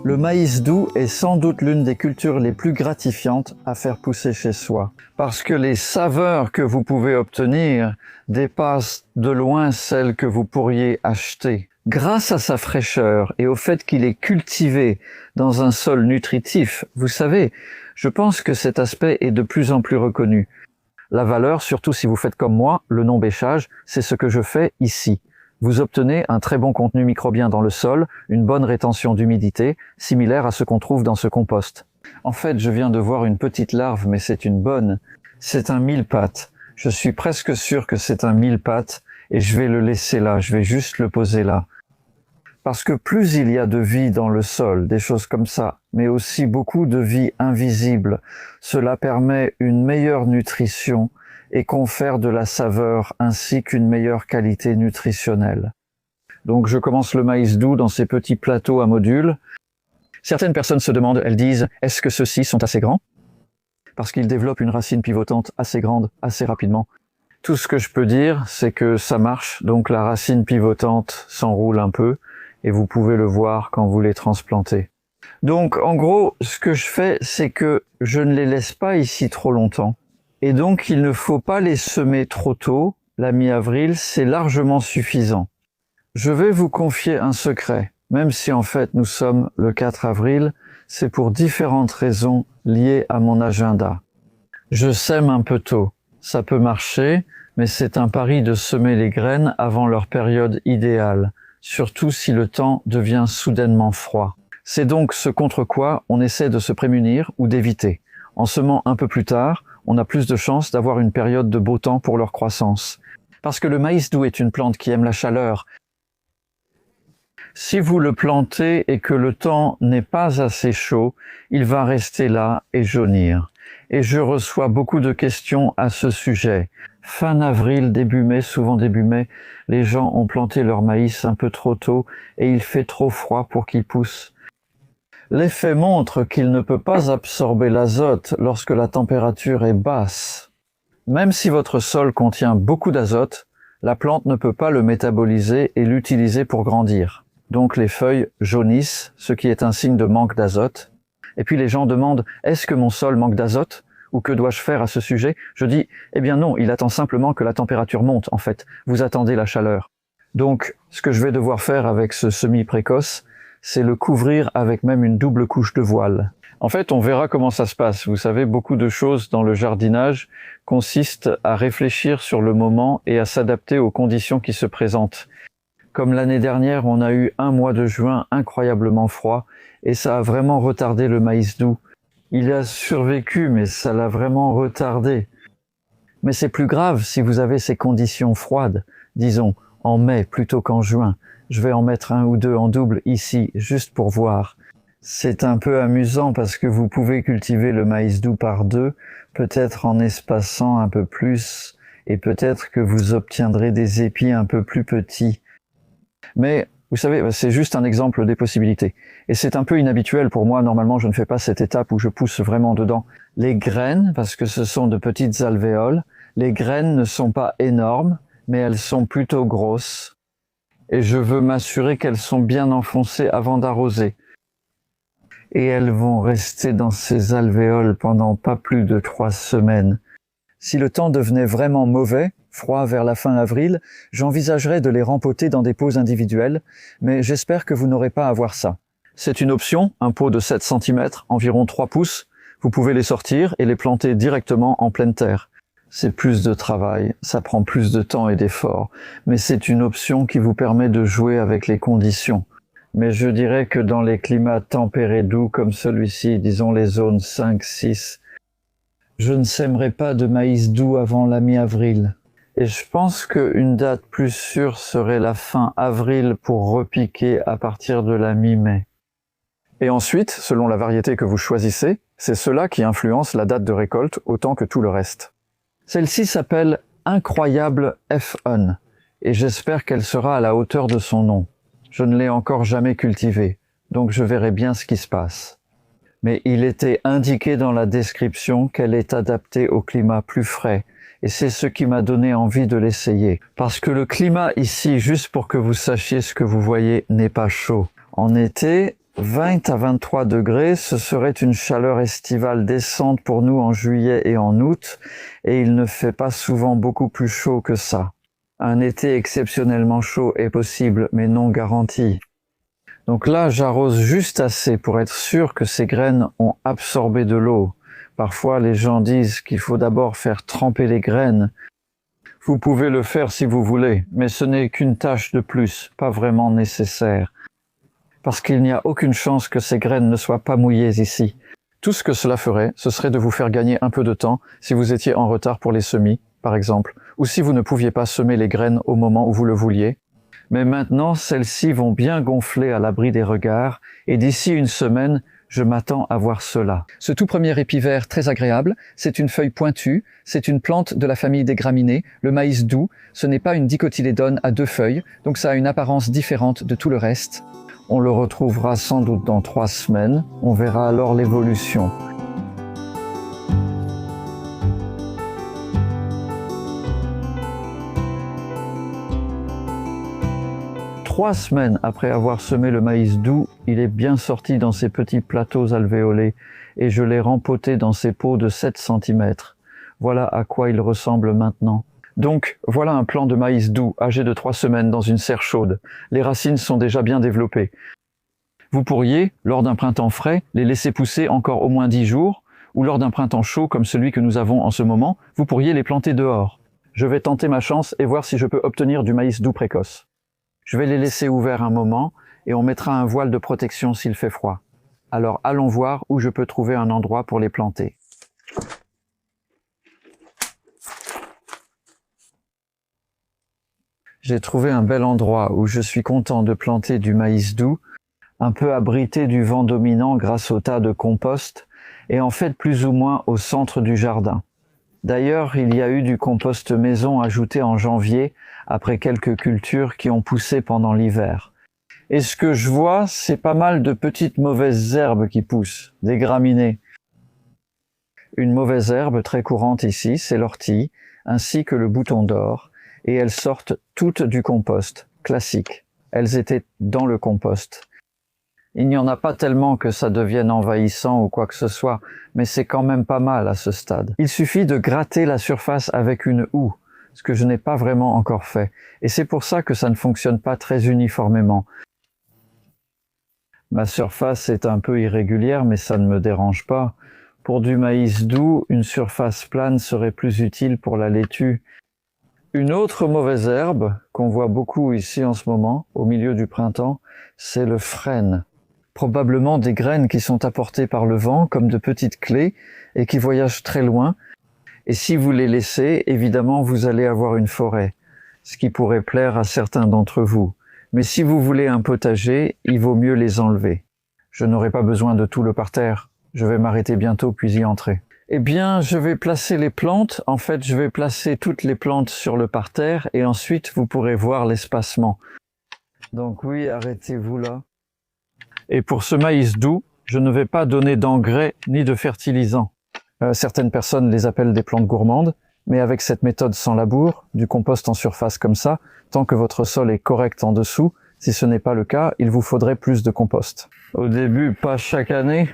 Le maïs doux est sans doute l'une des cultures les plus gratifiantes à faire pousser chez soi, parce que les saveurs que vous pouvez obtenir dépassent de loin celles que vous pourriez acheter. Grâce à sa fraîcheur et au fait qu'il est cultivé dans un sol nutritif, vous savez, je pense que cet aspect est de plus en plus reconnu. La valeur, surtout si vous faites comme moi, le non-bêchage, c'est ce que je fais ici. Vous obtenez un très bon contenu microbien dans le sol, une bonne rétention d'humidité, similaire à ce qu'on trouve dans ce compost. En fait, je viens de voir une petite larve, mais c'est une bonne. C'est un mille-pattes. Je suis presque sûr que c'est un mille-pattes, et je vais le laisser là, je vais juste le poser là. Parce que plus il y a de vie dans le sol, des choses comme ça, mais aussi beaucoup de vie invisible, cela permet une meilleure nutrition et confère de la saveur ainsi qu'une meilleure qualité nutritionnelle. Donc je commence le maïs doux dans ces petits plateaux à modules. Certaines personnes se demandent, elles disent, est-ce que ceux-ci sont assez grands? Parce qu'ils développent une racine pivotante assez grande, assez rapidement. Tout ce que je peux dire, c'est que ça marche, donc la racine pivotante s'enroule un peu, et vous pouvez le voir quand vous les transplantez. Donc en gros, ce que je fais, c'est que je ne les laisse pas ici trop longtemps. Et donc, il ne faut pas les semer trop tôt. La mi-avril, c'est largement suffisant. Je vais vous confier un secret. Même si en fait nous sommes le 4 avril, c'est pour différentes raisons liées à mon agenda. Je sème un peu tôt. Ça peut marcher, mais c'est un pari de semer les graines avant leur période idéale, surtout si le temps devient soudainement froid. C'est donc ce contre quoi on essaie de se prémunir ou d'éviter. En semant un peu plus tard, on a plus de chances d'avoir une période de beau temps pour leur croissance. Parce que le maïs doux est une plante qui aime la chaleur. Si vous le plantez et que le temps n'est pas assez chaud, il va rester là et jaunir. Et je reçois beaucoup de questions à ce sujet. Fin avril, début mai, souvent début mai, les gens ont planté leur maïs un peu trop tôt et il fait trop froid pour qu'il pousse. L'effet montre qu'il ne peut pas absorber l'azote lorsque la température est basse. Même si votre sol contient beaucoup d'azote, la plante ne peut pas le métaboliser et l'utiliser pour grandir. Donc les feuilles jaunissent, ce qui est un signe de manque d'azote. Et puis les gens demandent « Est-ce que mon sol manque d'azote ? Ou que dois-je faire à ce sujet ?» Je dis « Eh bien non, il attend simplement que la température monte, en fait. Vous attendez la chaleur. » Donc, ce que je vais devoir faire avec ce semis précoce, c'est le couvrir avec même une double couche de voile. En fait, on verra comment ça se passe. Vous savez, beaucoup de choses dans le jardinage consistent à réfléchir sur le moment et à s'adapter aux conditions qui se présentent. Comme l'année dernière, on a eu un mois de juin incroyablement froid et ça a vraiment retardé le maïs doux. Il a survécu, mais ça l'a vraiment retardé. Mais c'est plus grave si vous avez ces conditions froides, disons, en mai plutôt qu'en juin. Je vais en mettre un ou deux en double ici, juste pour voir. C'est un peu amusant parce que vous pouvez cultiver le maïs doux par deux, peut-être en espaçant un peu plus, et peut-être que vous obtiendrez des épis un peu plus petits. Mais vous savez, c'est juste un exemple des possibilités. Et c'est un peu inhabituel pour moi, normalement je ne fais pas cette étape où je pousse vraiment dedans. Les graines, parce que ce sont de petites alvéoles, les graines ne sont pas énormes, mais elles sont plutôt grosses. Et je veux m'assurer qu'elles sont bien enfoncées avant d'arroser. Et elles vont rester dans ces alvéoles pendant pas plus de 3 semaines. Si le temps devenait vraiment mauvais, froid vers la fin avril, j'envisagerais de les rempoter dans des pots individuels, mais j'espère que vous n'aurez pas à voir ça. C'est une option, un pot de 7 cm, environ 3 pouces. Vous pouvez les sortir et les planter directement en pleine terre. C'est plus de travail, ça prend plus de temps et d'efforts, mais c'est une option qui vous permet de jouer avec les conditions. Mais je dirais que dans les climats tempérés doux comme celui-ci, disons les zones 5-6, je ne sèmerai pas de maïs doux avant la mi-avril. Et je pense qu'une date plus sûre serait la fin avril pour repiquer à partir de la mi-mai. Et ensuite, selon la variété que vous choisissez, c'est cela qui influence la date de récolte autant que tout le reste. Celle-ci s'appelle Incroyable F1 et j'espère qu'elle sera à la hauteur de son nom. Je ne l'ai encore jamais cultivée, donc je verrai bien ce qui se passe. Mais il était indiqué dans la description qu'elle est adaptée au climat plus frais, et c'est ce qui m'a donné envie de l'essayer. Parce que le climat ici, juste pour que vous sachiez ce que vous voyez, n'est pas chaud. En été, 20 à 23 degrés, ce serait une chaleur estivale décente pour nous en juillet et en août, et il ne fait pas souvent beaucoup plus chaud que ça. Un été exceptionnellement chaud est possible, mais non garanti. Donc là, j'arrose juste assez pour être sûr que ces graines ont absorbé de l'eau. Parfois, les gens disent qu'il faut d'abord faire tremper les graines. Vous pouvez le faire si vous voulez, mais ce n'est qu'une tâche de plus, pas vraiment nécessaire. Parce qu'il n'y a aucune chance que ces graines ne soient pas mouillées ici. Tout ce que cela ferait, ce serait de vous faire gagner un peu de temps si vous étiez en retard pour les semis, par exemple, ou si vous ne pouviez pas semer les graines au moment où vous le vouliez. Mais maintenant, celles-ci vont bien gonfler à l'abri des regards, et d'ici une semaine, je m'attends à voir cela. Ce tout premier épi vert très agréable, c'est une feuille pointue, c'est une plante de la famille des graminées, le maïs doux, ce n'est pas une dicotylédone à 2 feuilles, donc ça a une apparence différente de tout le reste. On le retrouvera sans doute dans 3 semaines, on verra alors l'évolution. Trois semaines après avoir semé le maïs doux, il est bien sorti dans ses petits plateaux alvéolés et je l'ai rempoté dans ses pots de 7 cm. Voilà à quoi il ressemble maintenant. Donc, voilà un plant de maïs doux, âgé de 3 semaines dans une serre chaude. Les racines sont déjà bien développées. Vous pourriez, lors d'un printemps frais, les laisser pousser encore au moins 10 jours, ou lors d'un printemps chaud comme celui que nous avons en ce moment, vous pourriez les planter dehors. Je vais tenter ma chance et voir si je peux obtenir du maïs doux précoce. Je vais les laisser ouverts un moment et on mettra un voile de protection s'il fait froid. Alors allons voir où je peux trouver un endroit pour les planter. J'ai trouvé un bel endroit où je suis content de planter du maïs doux, un peu abrité du vent dominant grâce au tas de compost, et en fait plus ou moins au centre du jardin. D'ailleurs, il y a eu du compost maison ajouté en janvier, après quelques cultures qui ont poussé pendant l'hiver. Et ce que je vois, c'est pas mal de petites mauvaises herbes qui poussent, des graminées. Une mauvaise herbe très courante ici, c'est l'ortie, ainsi que le bouton d'or, et elles sortent toutes du compost, classique. Elles étaient dans le compost. Il n'y en a pas tellement que ça devienne envahissant ou quoi que ce soit, mais c'est quand même pas mal à ce stade. Il suffit de gratter la surface avec une houe, ce que je n'ai pas vraiment encore fait, et c'est pour ça que ça ne fonctionne pas très uniformément. Ma surface est un peu irrégulière, mais ça ne me dérange pas. Pour du maïs doux, une surface plane serait plus utile pour la laitue. Une autre mauvaise herbe, qu'on voit beaucoup ici en ce moment, au milieu du printemps, c'est le frêne. Probablement des graines qui sont apportées par le vent comme de petites clés et qui voyagent très loin. Et si vous les laissez, évidemment, vous allez avoir une forêt, ce qui pourrait plaire à certains d'entre vous. Mais si vous voulez un potager, il vaut mieux les enlever. Je n'aurai pas besoin de tout le parterre. Je vais m'arrêter bientôt puis y entrer. Eh bien, je vais placer les plantes. En fait, je vais placer toutes les plantes sur le parterre et ensuite vous pourrez voir l'espacement. Donc oui, arrêtez-vous là. Et pour ce maïs doux, je ne vais pas donner d'engrais ni de fertilisants. Certaines personnes les appellent des plantes gourmandes, mais avec cette méthode sans labour, du compost en surface comme ça, tant que votre sol est correct en dessous, si ce n'est pas le cas, il vous faudrait plus de compost. Au début, pas chaque année,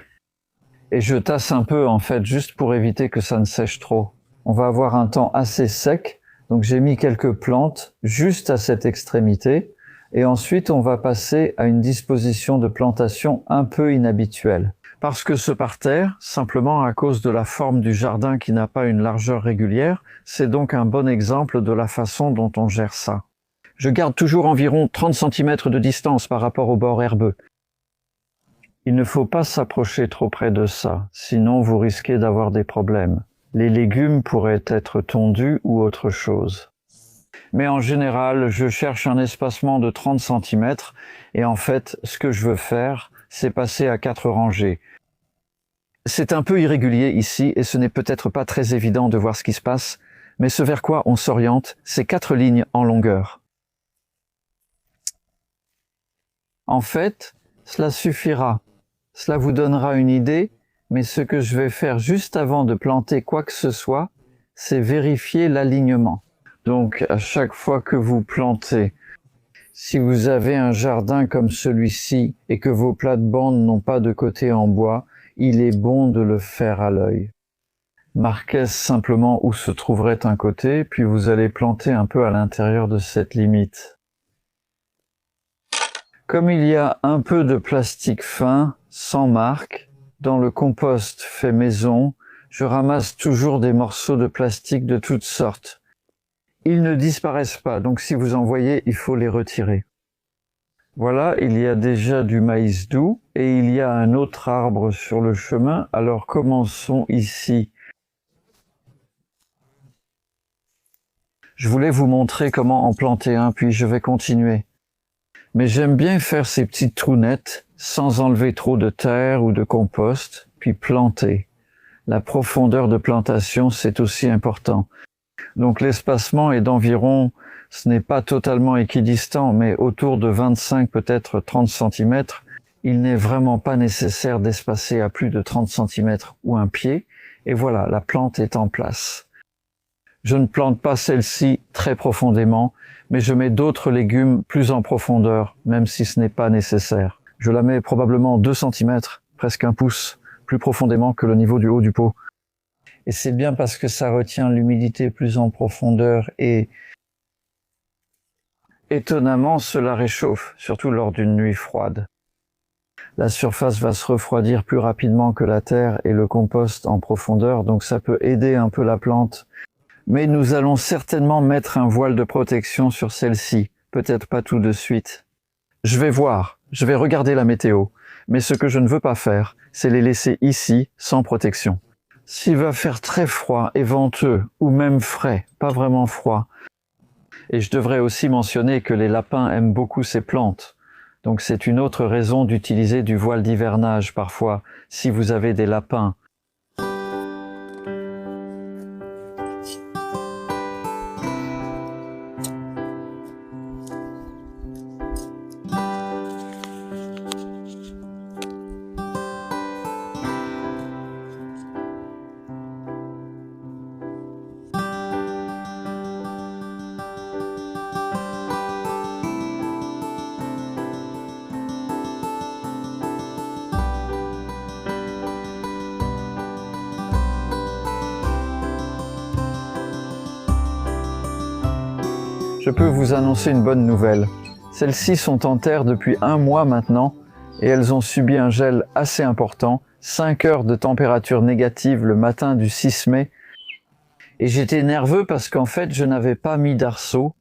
et je tasse un peu en fait, juste pour éviter que ça ne sèche trop. On va avoir un temps assez sec, donc j'ai mis quelques plantes juste à cette extrémité, et ensuite on va passer à une disposition de plantation un peu inhabituelle. Parce que ce parterre, simplement à cause de la forme du jardin qui n'a pas une largeur régulière, c'est donc un bon exemple de la façon dont on gère ça. Je garde toujours environ 30 cm de distance par rapport au bord herbeux. Il ne faut pas s'approcher trop près de ça, sinon vous risquez d'avoir des problèmes. Les légumes pourraient être tondus ou autre chose. Mais en général, je cherche un espacement de 30 cm et en fait, ce que je veux faire, c'est passer à 4 rangées. C'est un peu irrégulier ici et ce n'est peut-être pas très évident de voir ce qui se passe, mais ce vers quoi on s'oriente, c'est 4 lignes en longueur. En fait, cela suffira. Cela vous donnera une idée, mais ce que je vais faire juste avant de planter quoi que ce soit, c'est vérifier l'alignement. Donc, à chaque fois que vous plantez, Si vous avez un jardin comme celui-ci et que vos plates-bandes n'ont pas de côté en bois, il est bon de le faire à l'œil. Marquez simplement où se trouverait un côté, puis vous allez planter un peu à l'intérieur de cette limite. Comme il y a un peu de plastique fin, sans marque, dans le compost fait maison, je ramasse toujours des morceaux de plastique de toutes sortes. Ils ne disparaissent pas, donc si vous en voyez, il faut les retirer. Voilà, il y a déjà du maïs doux et il y a un autre arbre sur le chemin, alors commençons ici. Je voulais vous montrer comment en planter un, puis je vais continuer. Mais j'aime bien faire ces petites trous nets, sans enlever trop de terre ou de compost, puis planter. La profondeur de plantation, c'est aussi important. Donc l'espacement est d'environ, ce n'est pas totalement équidistant, mais autour de 25, peut-être 30 cm. Il n'est vraiment pas nécessaire d'espacer à plus de 30 cm ou un pied. Et voilà, la plante est en place. Je ne plante pas celle-ci très profondément, mais je mets d'autres légumes plus en profondeur, même si ce n'est pas nécessaire. Je la mets probablement 2 cm, presque 1 pouce, plus profondément que le niveau du haut du pot. Et c'est bien parce que ça retient l'humidité plus en profondeur et étonnamment cela réchauffe, surtout lors d'une nuit froide. La surface va se refroidir plus rapidement que la terre et le compost en profondeur, donc ça peut aider un peu la plante. Mais nous allons certainement mettre un voile de protection sur celle-ci, peut-être pas tout de suite. Je vais voir, je vais regarder la météo, mais ce que je ne veux pas faire, c'est les laisser ici sans protection. S'il va faire très froid et venteux, ou même frais, pas vraiment froid. Et je devrais aussi mentionner que les lapins aiment beaucoup ces plantes. Donc c'est une autre raison d'utiliser du voile d'hivernage parfois, si vous avez des lapins. Je peux vous annoncer une bonne nouvelle. Celles-ci sont en terre depuis 1 mois maintenant et elles ont subi un gel assez important, 5 heures de température négative le matin du 6 mai. Et j'étais nerveux parce qu'en fait je n'avais pas mis d'arceau.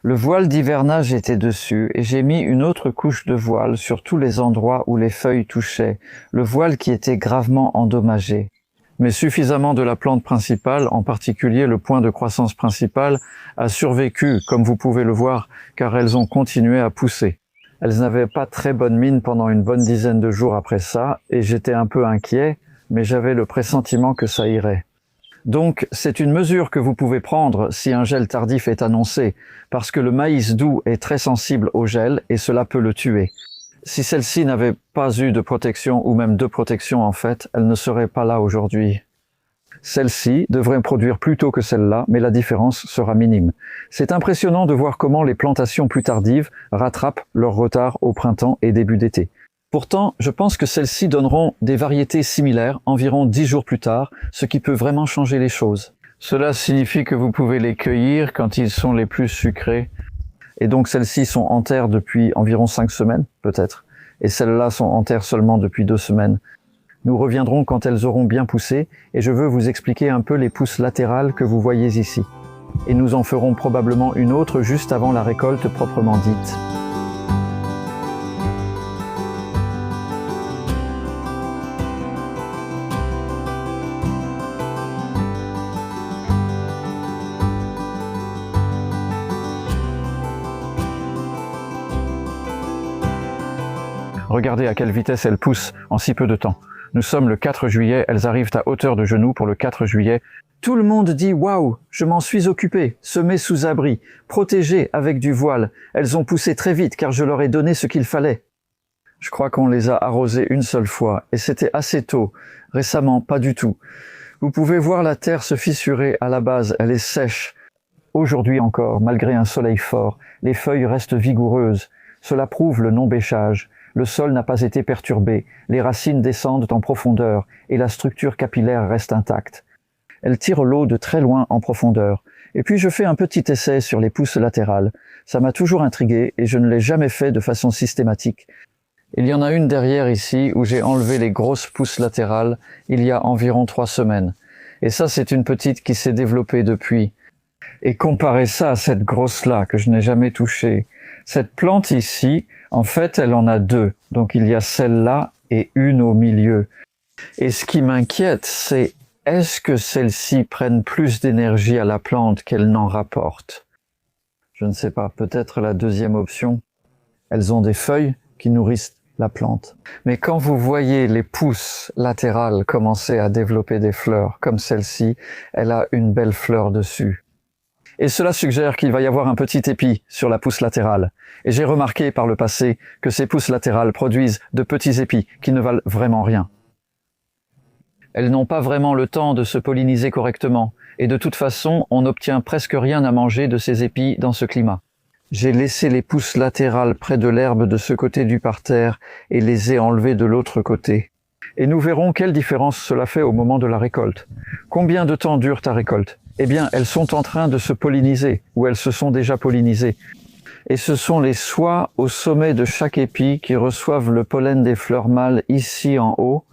Le voile d'hivernage était dessus et j'ai mis une autre couche de voile sur tous les endroits où les feuilles touchaient, le voile qui était gravement endommagé. Mais suffisamment de la plante principale, en particulier le point de croissance principal, a survécu, comme vous pouvez le voir, car elles ont continué à pousser. Elles n'avaient pas très bonne mine pendant une bonne dizaine de jours après ça, et j'étais un peu inquiet, mais j'avais le pressentiment que ça irait. Donc, c'est une mesure que vous pouvez prendre si un gel tardif est annoncé, parce que le maïs doux est très sensible au gel et cela peut le tuer. Si celle-ci n'avait pas eu de protection, ou même de protection en fait, elle ne serait pas là aujourd'hui. Celle-ci devrait produire plus tôt que celle-là, mais la différence sera minime. C'est impressionnant de voir comment les plantations plus tardives rattrapent leur retard au printemps et début d'été. Pourtant, je pense que celles-ci donneront des variétés similaires environ 10 jours plus tard, ce qui peut vraiment changer les choses. Cela signifie que vous pouvez les cueillir quand ils sont les plus sucrés. Et donc celles-ci sont en terre depuis environ 5 semaines, peut-être. Et celles-là sont en terre seulement depuis 2 semaines. Nous reviendrons quand elles auront bien poussé, et je veux vous expliquer un peu les pousses latérales que vous voyez ici. Et nous en ferons probablement une autre juste avant la récolte proprement dite. Regardez à quelle vitesse elles poussent en si peu de temps. Nous sommes le 4 juillet, elles arrivent à hauteur de genou pour le 4 juillet. Tout le monde dit « Waouh, je m'en suis occupé, semé sous abri, protégé avec du voile. Elles ont poussé très vite car je leur ai donné ce qu'il fallait. » Je crois qu'on les a arrosées une seule fois et c'était assez tôt. Récemment, pas du tout. Vous pouvez voir la terre se fissurer à la base, elle est sèche. Aujourd'hui encore, malgré un soleil fort, les feuilles restent vigoureuses. Cela prouve le non-bêchage. Le sol n'a pas été perturbé, les racines descendent en profondeur et la structure capillaire reste intacte. Elle tire l'eau de très loin en profondeur. Et puis je fais un petit essai sur les pousses latérales. Ça m'a toujours intrigué et je ne l'ai jamais fait de façon systématique. Il y en a une derrière ici où j'ai enlevé les grosses pousses latérales il y a environ 3 semaines. Et ça, c'est une petite qui s'est développée depuis. Et comparez ça à cette grosse-là que je n'ai jamais touchée. Cette plante ici, en fait, elle en a 2. Donc il y a celle-là et une au milieu. Et ce qui m'inquiète, c'est est-ce que celles-ci prennent plus d'énergie à la plante qu'elles n'en rapportent? Je ne sais pas, peut-être la deuxième option. Elles ont des feuilles qui nourrissent la plante. Mais quand vous voyez les pousses latérales commencer à développer des fleurs, comme celle-ci, elle a une belle fleur dessus. Et cela suggère qu'il va y avoir un petit épi sur la pousse latérale. Et j'ai remarqué par le passé que ces pousses latérales produisent de petits épis qui ne valent vraiment rien. Elles n'ont pas vraiment le temps de se polliniser correctement, et de toute façon, on n'obtient presque rien à manger de ces épis dans ce climat. J'ai laissé les pousses latérales près de l'herbe de ce côté du parterre et les ai enlevées de l'autre côté. Et nous verrons quelle différence cela fait au moment de la récolte. Combien de temps dure ta récolte? Eh bien, elles sont en train de se polliniser, ou elles se sont déjà pollinisées. Et ce sont les soies au sommet de chaque épi qui reçoivent le pollen des fleurs mâles ici en haut,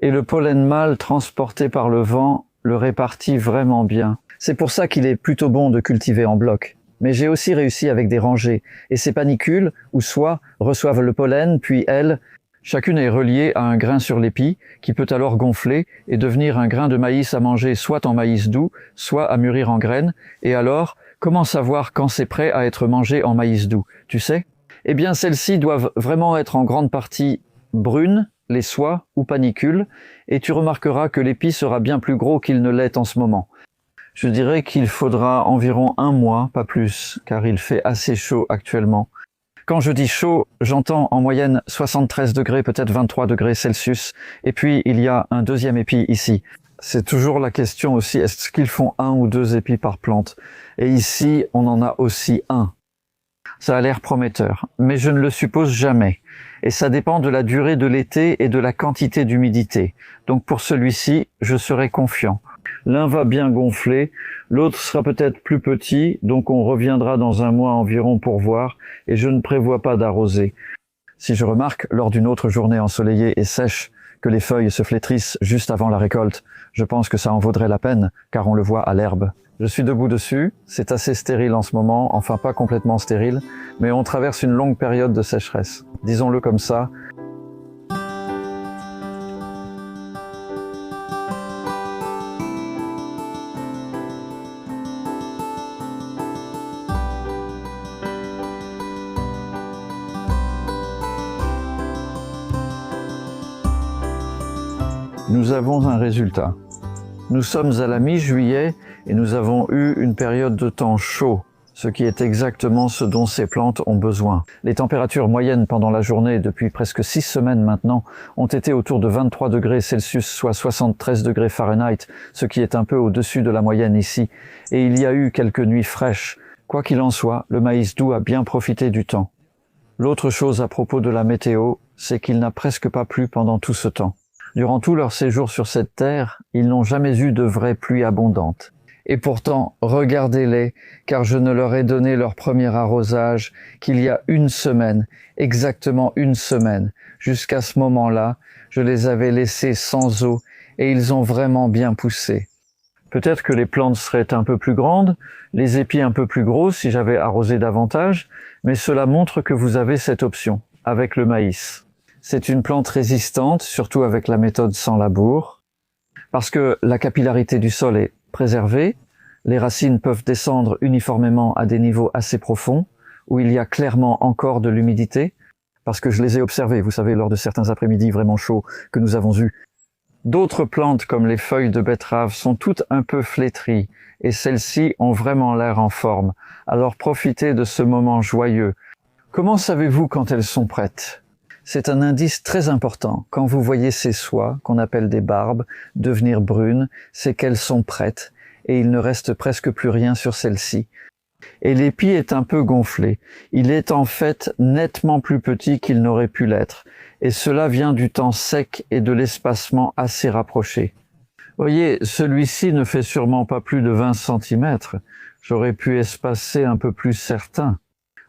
et le pollen mâle transporté par le vent le répartit vraiment bien. C'est pour ça qu'il est plutôt bon de cultiver en bloc. Mais j'ai aussi réussi avec des rangées, et ces panicules, ou soies, reçoivent le pollen, puis elles, chacune est reliée à un grain sur l'épi, qui peut alors gonfler et devenir un grain de maïs à manger soit en maïs doux, soit à mûrir en graines, et alors, comment savoir quand c'est prêt à être mangé en maïs doux, tu sais? Eh bien, celles-ci doivent vraiment être en grande partie brunes, les soies ou panicules, et tu remarqueras que l'épi sera bien plus gros qu'il ne l'est en ce moment. Je dirais qu'il faudra environ 1 mois, pas plus, car il fait assez chaud actuellement. Quand je dis chaud, j'entends en moyenne 73 degrés, peut-être 23 degrés Celsius, et puis il y a un deuxième épi ici. C'est toujours la question aussi, est-ce qu'ils font 1 ou 2 épis par plante? Et ici, on en a aussi 1. Ça a l'air prometteur, mais je ne le suppose jamais. Et ça dépend de la durée de l'été et de la quantité d'humidité. Donc pour celui-ci, je serai confiant. L'un va bien gonfler, l'autre sera peut-être plus petit, donc on reviendra dans 1 mois environ pour voir, et je ne prévois pas d'arroser. Si je remarque, lors d'une autre journée ensoleillée et sèche, que les feuilles se flétrissent juste avant la récolte, je pense que ça en vaudrait la peine, car on le voit à l'herbe. Je suis debout dessus, c'est assez stérile en ce moment, enfin pas complètement stérile, mais on traverse une longue période de sécheresse. Disons-le comme ça. Nous avons un résultat. Nous sommes à la mi-juillet et nous avons eu une période de temps chaud, ce qui est exactement ce dont ces plantes ont besoin. Les températures moyennes pendant la journée depuis presque 6 semaines maintenant ont été autour de 23 degrés Celsius, soit 73 degrés Fahrenheit, ce qui est un peu au-dessus de la moyenne ici. Et il y a eu quelques nuits fraîches. Quoi qu'il en soit, le maïs doux a bien profité du temps. L'autre chose à propos de la météo, c'est qu'il n'a presque pas plu pendant tout ce temps. Durant tout leur séjour sur cette terre, ils n'ont jamais eu de vraie pluie abondante. Et pourtant, regardez-les, car je ne leur ai donné leur premier arrosage qu'il y a 1 semaine, exactement 1 semaine. Jusqu'à ce moment-là, je les avais laissés sans eau et ils ont vraiment bien poussé. Peut-être que les plantes seraient un peu plus grandes, les épis un peu plus gros si j'avais arrosé davantage, mais cela montre que vous avez cette option, avec le maïs. C'est une plante résistante, surtout avec la méthode sans labour, parce que la capillarité du sol est préservée, les racines peuvent descendre uniformément à des niveaux assez profonds, où il y a clairement encore de l'humidité, parce que je les ai observées, vous savez, lors de certains après-midi vraiment chauds que nous avons eus. D'autres plantes, comme les feuilles de betterave, sont toutes un peu flétries, et celles-ci ont vraiment l'air en forme. Alors profitez de ce moment joyeux. Comment savez-vous quand elles sont prêtes ? C'est un indice très important. Quand vous voyez ces soies, qu'on appelle des barbes, devenir brunes, c'est qu'elles sont prêtes. et il ne reste presque plus rien sur celle-ci. Et l'épi est un peu gonflé. Il est en fait nettement plus petit qu'il n'aurait pu l'être, et cela vient du temps sec et de l'espacement assez rapproché. Voyez, celui-ci ne fait sûrement pas plus de 20 cm. J'aurais pu espacer un peu plus certains.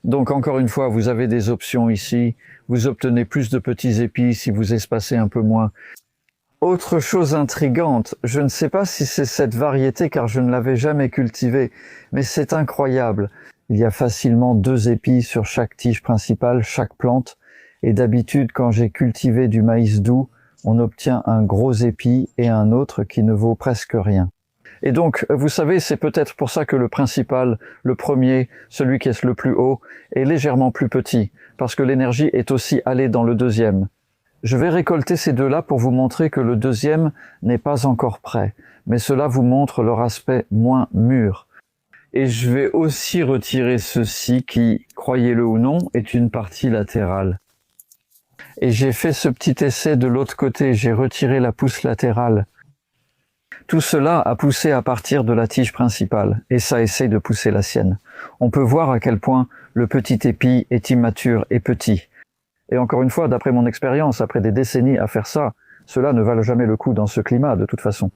Donc encore une fois, vous avez des options ici. Vous obtenez plus de petits épis si vous espacez un peu moins. Autre chose intrigante, je ne sais pas si c'est cette variété car je ne l'avais jamais cultivée, mais c'est incroyable. Il y a facilement 2 épis sur chaque tige principale, chaque plante, et d'habitude quand j'ai cultivé du maïs doux, on obtient un gros épi et un autre qui ne vaut presque rien. Et donc, vous savez, c'est peut-être pour ça que le principal, le premier, celui qui est le plus haut, est légèrement plus petit, parce que l'énergie est aussi allée dans le deuxième. Je vais récolter ces deux-là pour vous montrer que le deuxième n'est pas encore prêt, mais cela vous montre leur aspect moins mûr. Et je vais aussi retirer ceci qui, croyez-le ou non, est une partie latérale. Et j'ai fait ce petit essai de l'autre côté, j'ai retiré la pousse latérale. Tout cela a poussé à partir de la tige principale, et ça essaye de pousser la sienne. On peut voir à quel point le petit épi est immature et petit. Et encore une fois, d'après mon expérience, après des décennies à faire ça, cela ne valent jamais le coup dans ce climat, de toute façon.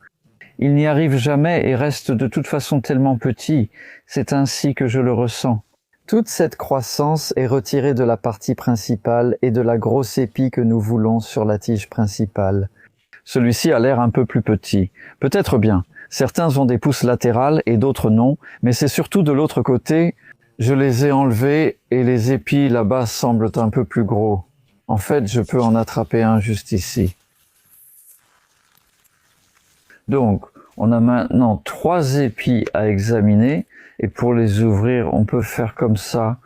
Il n'y arrive jamais et reste de toute façon tellement petit, c'est ainsi que je le ressens. Toute cette croissance est retirée de la partie principale et de la grosse épi que nous voulons sur la tige principale. Celui-ci a l'air un peu plus petit. Peut-être bien. Certains ont des pousses latérales et d'autres non, mais c'est surtout de l'autre côté. Je les ai enlevés et les épis là-bas semblent un peu plus gros. En fait, je peux en attraper un juste ici. Donc, on a maintenant 3 épis à examiner et pour les ouvrir, on peut faire comme ça.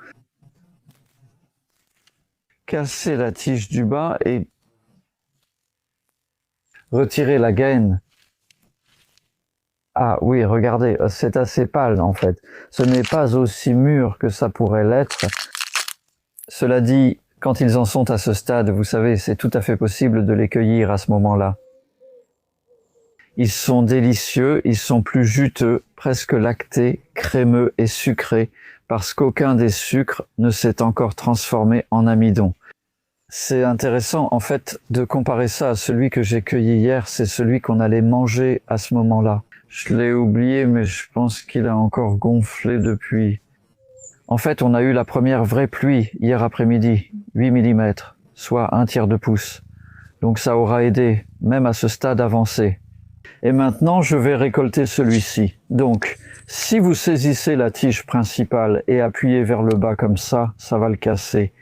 Casser la tige du bas et retirer la gaine. Ah oui, regardez, c'est assez pâle en fait. Ce n'est pas aussi mûr que ça pourrait l'être. Cela dit, quand ils en sont à ce stade, vous savez, c'est tout à fait possible de les cueillir à ce moment-là. Ils sont délicieux, ils sont plus juteux, presque lactés, crémeux et sucrés, parce qu'aucun des sucres ne s'est encore transformé en amidon. C'est intéressant en fait de comparer ça à celui que j'ai cueilli hier, c'est celui qu'on allait manger à ce moment-là. Je l'ai oublié, mais je pense qu'il a encore gonflé depuis. En fait, on a eu la première vraie pluie hier après-midi, 8 mm, soit 1/3 de pouce. Donc ça aura aidé, même à ce stade avancé. Et maintenant, je vais récolter celui-ci. Donc, si vous saisissez la tige principale et appuyez vers le bas comme ça, ça va le casser.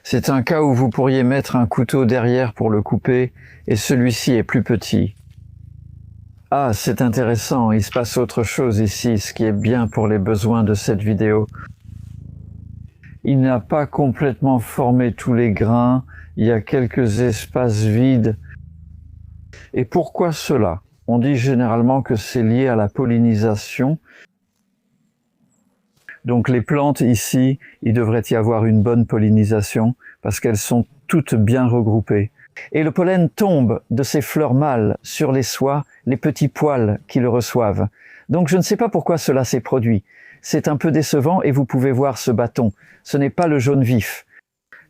C'est un cas où vous pourriez mettre un couteau derrière pour le couper, et celui-ci est plus petit. Ah, c'est intéressant, il se passe autre chose ici, ce qui est bien pour les besoins de cette vidéo. Il n'a pas complètement formé tous les grains, il y a quelques espaces vides. Et pourquoi cela? On dit généralement que c'est lié à la pollinisation. Donc les plantes ici, il devrait y avoir une bonne pollinisation parce qu'elles sont toutes bien regroupées. Et le pollen tombe de ces fleurs mâles sur les soies, les petits poils qui le reçoivent. Donc je ne sais pas pourquoi cela s'est produit. C'est un peu décevant et vous pouvez voir ce bâton. Ce n'est pas le jaune vif.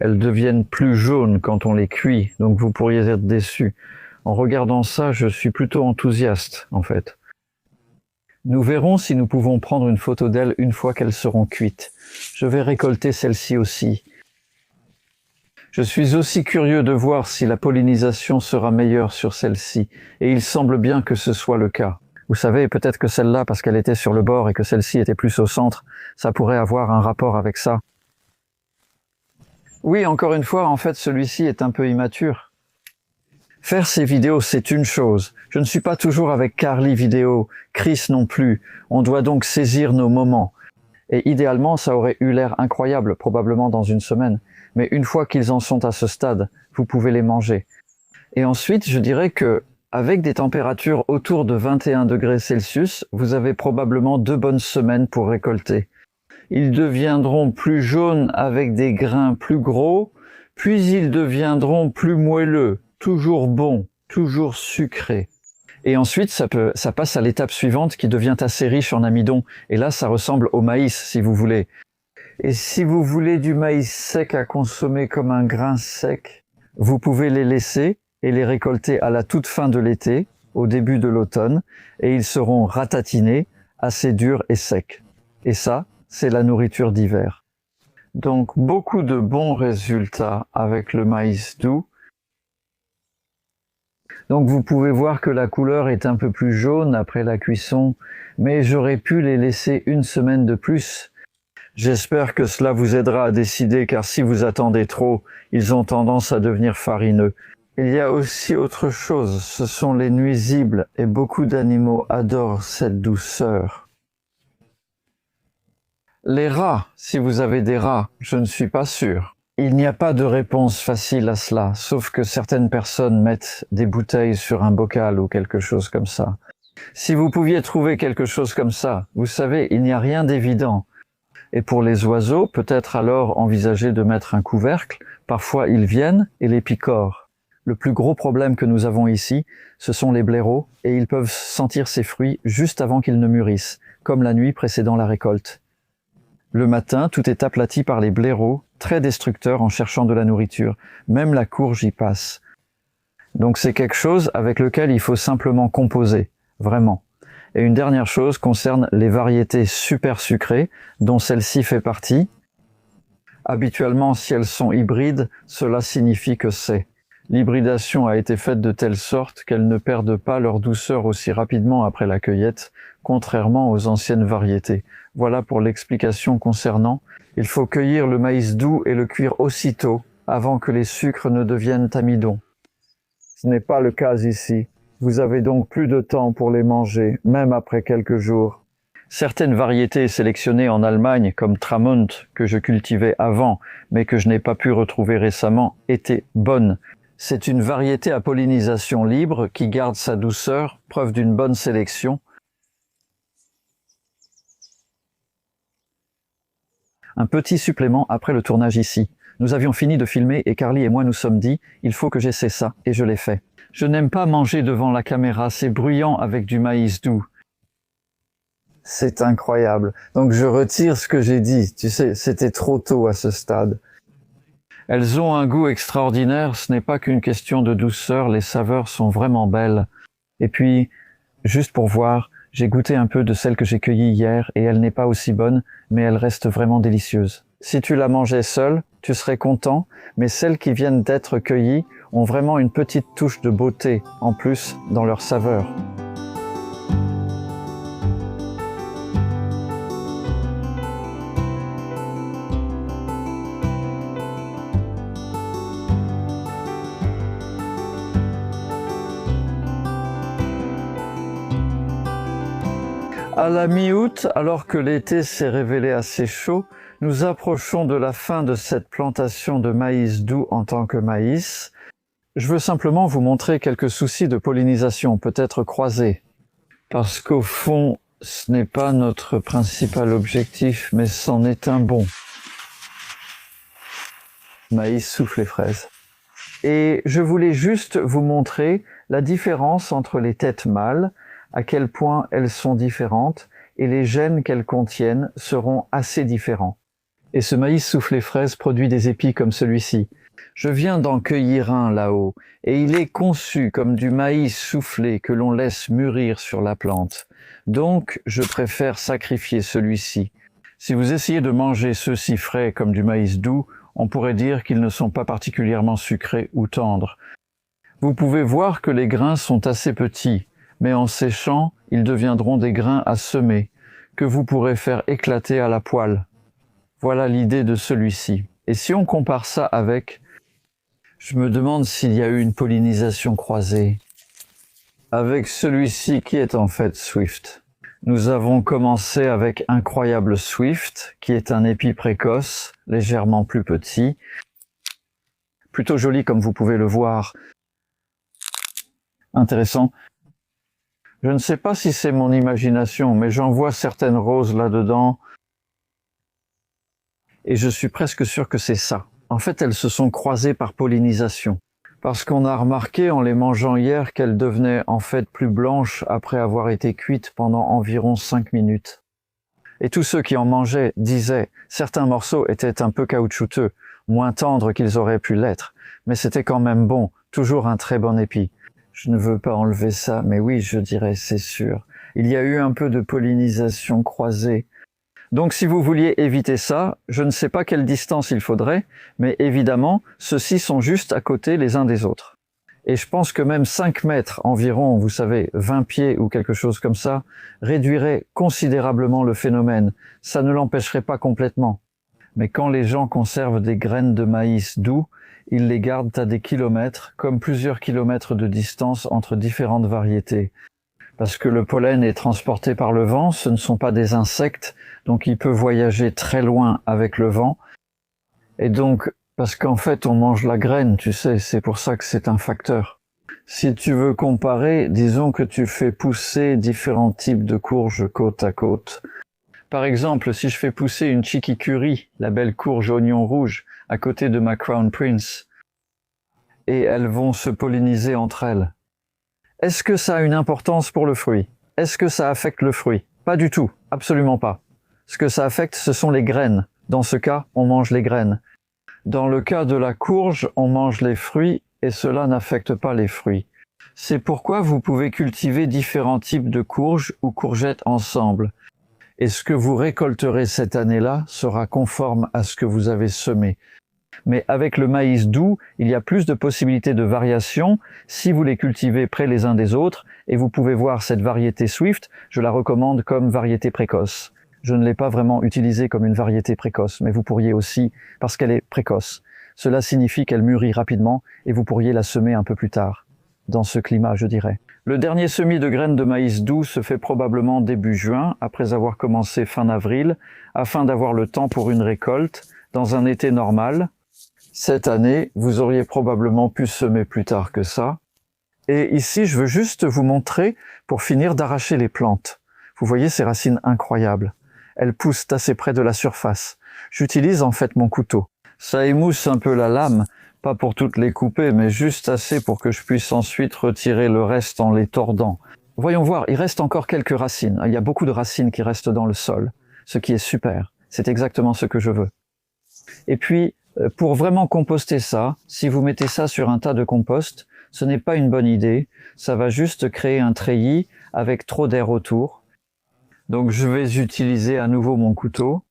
Elles deviennent plus jaunes quand on les cuit, donc vous pourriez être déçus. En regardant ça, je suis plutôt enthousiaste, en fait. Nous verrons si nous pouvons prendre une photo d'elles une fois qu'elles seront cuites. Je vais récolter celle-ci aussi. Je suis aussi curieux de voir si la pollinisation sera meilleure sur celle-ci, et il semble bien que ce soit le cas. Vous savez, peut-être que celle-là, parce qu'elle était sur le bord et que celle-ci était plus au centre, ça pourrait avoir un rapport avec ça. Oui, encore une fois, en fait, celui-ci est un peu immature. Faire ces vidéos, c'est une chose. Je ne suis pas toujours avec Carly Vidéo, Chris non plus. On doit donc saisir nos moments. Et idéalement, ça aurait eu l'air incroyable, probablement dans une semaine. Mais une fois qu'ils en sont à ce stade, vous pouvez les manger. Et ensuite, je dirais que, avec des températures autour de 21 degrés Celsius, vous avez probablement 2 bonnes semaines pour récolter. Ils deviendront plus jaunes avec des grains plus gros, puis ils deviendront plus moelleux, toujours bons, toujours sucrés. Et ensuite, ça passe à l'étape suivante qui devient assez riche en amidon. Et là, ça ressemble au maïs, si vous voulez. Et si vous voulez du maïs sec à consommer comme un grain sec, vous pouvez les laisser et les récolter à la toute fin de l'été, au début de l'automne, et ils seront ratatinés, assez durs et secs. Et ça, c'est la nourriture d'hiver. Donc, beaucoup de bons résultats avec le maïs doux. Donc, vous pouvez voir que la couleur est un peu plus jaune après la cuisson, mais j'aurais pu les laisser une semaine de plus. J'espère que cela vous aidera à décider, car si vous attendez trop, ils ont tendance à devenir farineux. Il y a aussi autre chose, ce sont les nuisibles, et beaucoup d'animaux adorent cette douceur. Les rats, si vous avez des rats, je ne suis pas sûr. Il n'y a pas de réponse facile à cela, sauf que certaines personnes mettent des bouteilles sur un bocal ou quelque chose comme ça. Si vous pouviez trouver quelque chose comme ça, vous savez, il n'y a rien d'évident. Et pour les oiseaux, peut-être alors envisager de mettre un couvercle. Parfois, ils viennent et les picorent. Le plus gros problème que nous avons ici, ce sont les blaireaux, et ils peuvent sentir ces fruits juste avant qu'ils ne mûrissent, comme la nuit précédant la récolte. Le matin, tout est aplati par les blaireaux, très destructeurs en cherchant de la nourriture. Même la courge y passe. Donc c'est quelque chose avec lequel il faut simplement composer, vraiment. Et une dernière chose concerne les variétés super sucrées, dont celle-ci fait partie. Habituellement, si elles sont hybrides, cela signifie que l'hybridation a été faite de telle sorte qu'elles ne perdent pas leur douceur aussi rapidement après la cueillette, contrairement aux anciennes variétés. Voilà pour l'explication concernant. Il faut cueillir le maïs doux et le cuire aussitôt, avant que les sucres ne deviennent amidons. Ce n'est pas le cas ici. Vous avez donc plus de temps pour les manger, même après quelques jours. Certaines variétés sélectionnées en Allemagne, comme Tramont, que je cultivais avant, mais que je n'ai pas pu retrouver récemment, étaient bonnes. C'est une variété à pollinisation libre qui garde sa douceur, preuve d'une bonne sélection. Un petit supplément après le tournage ici. Nous avions fini de filmer et Carly et moi nous sommes dit « il faut que j'essaie ça » et je l'ai fait. Je n'aime pas manger devant la caméra, c'est bruyant avec du maïs doux. C'est incroyable. Donc je retire ce que j'ai dit. Tu sais, c'était trop tôt à ce stade. Elles ont un goût extraordinaire, ce n'est pas qu'une question de douceur, les saveurs sont vraiment belles. Et puis, juste pour voir, j'ai goûté un peu de celle que j'ai cueillie hier et elle n'est pas aussi bonne, mais elle reste vraiment délicieuse. Si tu la mangeais seule, tu serais content, mais celles qui viennent d'être cueillies ont vraiment une petite touche de beauté en plus dans leur saveur. À la mi-août, alors que l'été s'est révélé assez chaud, nous approchons de la fin de cette plantation de maïs doux en tant que maïs. Je veux simplement vous montrer quelques soucis de pollinisation, peut-être croisés. Parce qu'au fond, ce n'est pas notre principal objectif, mais c'en est un bon. Maïs souffle et fraises. Et je voulais juste vous montrer la différence entre les têtes mâles, à quel point elles sont différentes, et les gènes qu'elles contiennent seront assez différents. Et ce maïs soufflé fraise produit des épis comme celui-ci. Je viens d'en cueillir un là-haut, et il est conçu comme du maïs soufflé que l'on laisse mûrir sur la plante. Donc, je préfère sacrifier celui-ci. Si vous essayez de manger ceux-ci frais comme du maïs doux, on pourrait dire qu'ils ne sont pas particulièrement sucrés ou tendres. Vous pouvez voir que les grains sont assez petits, mais en séchant, ils deviendront des grains à semer, que vous pourrez faire éclater à la poêle. Voilà l'idée de celui-ci. Et si on compare ça avec, je me demande s'il y a eu une pollinisation croisée, avec celui-ci qui est en fait Swift. Nous avons commencé avec Incroyable Swift, qui est un épi précoce, légèrement plus petit, plutôt joli comme vous pouvez le voir. Intéressant. Je ne sais pas si c'est mon imagination, mais j'en vois certaines roses là-dedans. Et je suis presque sûr que c'est ça. En fait, elles se sont croisées par pollinisation. Parce qu'on a remarqué en les mangeant hier qu'elles devenaient en fait plus blanches après avoir été cuites pendant environ 5 minutes. Et tous ceux qui en mangeaient disaient certains morceaux étaient un peu caoutchouteux, moins tendres qu'ils auraient pu l'être, mais c'était quand même bon, toujours un très bon épi. Je ne veux pas enlever ça, mais oui, je dirais, c'est sûr. Il y a eu un peu de pollinisation croisée. Donc si vous vouliez éviter ça, je ne sais pas quelle distance il faudrait, mais évidemment, ceux-ci sont juste à côté les uns des autres. Et je pense que même 5 mètres environ, vous savez, 20 pieds ou quelque chose comme ça, réduirait considérablement le phénomène. Ça ne l'empêcherait pas complètement. Mais quand les gens conservent des graines de maïs doux, ils les gardent à des kilomètres, comme plusieurs kilomètres de distance entre différentes variétés. Parce que le pollen est transporté par le vent, ce ne sont pas des insectes, donc il peut voyager très loin avec le vent. Et donc, parce qu'en fait, on mange la graine, tu sais, c'est pour ça que c'est un facteur. Si tu veux comparer, disons que tu fais pousser différents types de courges côte à côte. Par exemple, si je fais pousser une chikikuri, la belle courge oignon rouge, à côté de ma Crown Prince, et elles vont se polliniser entre elles. Est-ce que ça a une importance pour le fruit? Est-ce que ça affecte le fruit? Pas du tout, absolument pas. Ce que ça affecte, ce sont les graines. Dans ce cas, on mange les graines. Dans le cas de la courge, on mange les fruits et cela n'affecte pas les fruits. C'est pourquoi vous pouvez cultiver différents types de courges ou courgettes ensemble. Et ce que vous récolterez cette année-là sera conforme à ce que vous avez semé. Mais avec le maïs doux, il y a plus de possibilités de variation si vous les cultivez près les uns des autres, et vous pouvez voir cette variété Swift, je la recommande comme variété précoce. Je ne l'ai pas vraiment utilisée comme une variété précoce, mais vous pourriez aussi, parce qu'elle est précoce. Cela signifie qu'elle mûrit rapidement et vous pourriez la semer un peu plus tard, dans ce climat, je dirais. Le dernier semis de graines de maïs doux se fait probablement début juin, après avoir commencé fin avril, afin d'avoir le temps pour une récolte, dans un été normal. Cette année, vous auriez probablement pu semer plus tard que ça. Et ici, je veux juste vous montrer, pour finir, d'arracher les plantes. Vous voyez ces racines incroyables. Elles poussent assez près de la surface. J'utilise en fait mon couteau. Ça émousse un peu la lame, pas pour toutes les couper, mais juste assez pour que je puisse ensuite retirer le reste en les tordant. Voyons voir, il reste encore quelques racines. Il y a beaucoup de racines qui restent dans le sol, ce qui est super. C'est exactement ce que je veux. Et puis, pour vraiment composter ça, si vous mettez ça sur un tas de compost, ce n'est pas une bonne idée. Ça va juste créer un treillis avec trop d'air autour. Donc je vais utiliser à nouveau mon couteau,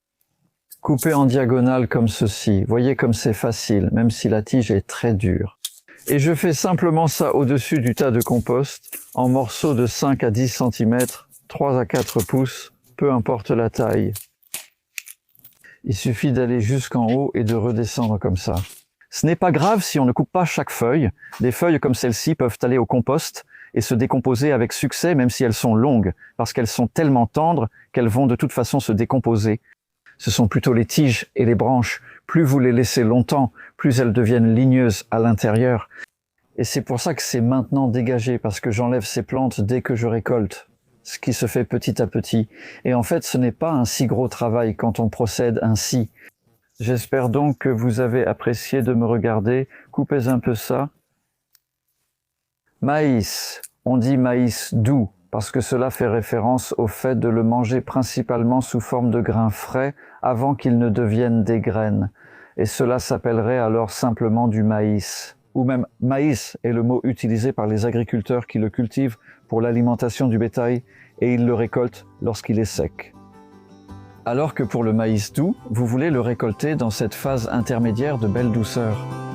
couper en diagonale comme ceci. Voyez comme c'est facile, même si la tige est très dure. Et je fais simplement ça au-dessus du tas de compost, en morceaux de 5 à 10 cm, 3 à 4 pouces, peu importe la taille. Il suffit d'aller jusqu'en haut et de redescendre comme ça. Ce n'est pas grave si on ne coupe pas chaque feuille. Des feuilles comme celle-ci peuvent aller au compost et se décomposer avec succès, même si elles sont longues, parce qu'elles sont tellement tendres qu'elles vont de toute façon se décomposer. Ce sont plutôt les tiges et les branches. Plus vous les laissez longtemps, plus elles deviennent ligneuses à l'intérieur. Et c'est pour ça que c'est maintenant dégagé, parce que j'enlève ces plantes dès que je récolte, ce qui se fait petit à petit. Et en fait, ce n'est pas un si gros travail quand on procède ainsi. J'espère donc que vous avez apprécié de me regarder. Coupez un peu ça. Maïs. On dit maïs doux, parce que cela fait référence au fait de le manger principalement sous forme de grains frais avant qu'ils ne deviennent des graines. Et cela s'appellerait alors simplement du maïs. Ou même maïs est le mot utilisé par les agriculteurs qui le cultivent pour l'alimentation du bétail et ils le récoltent lorsqu'il est sec. Alors que pour le maïs doux, vous voulez le récolter dans cette phase intermédiaire de belle douceur.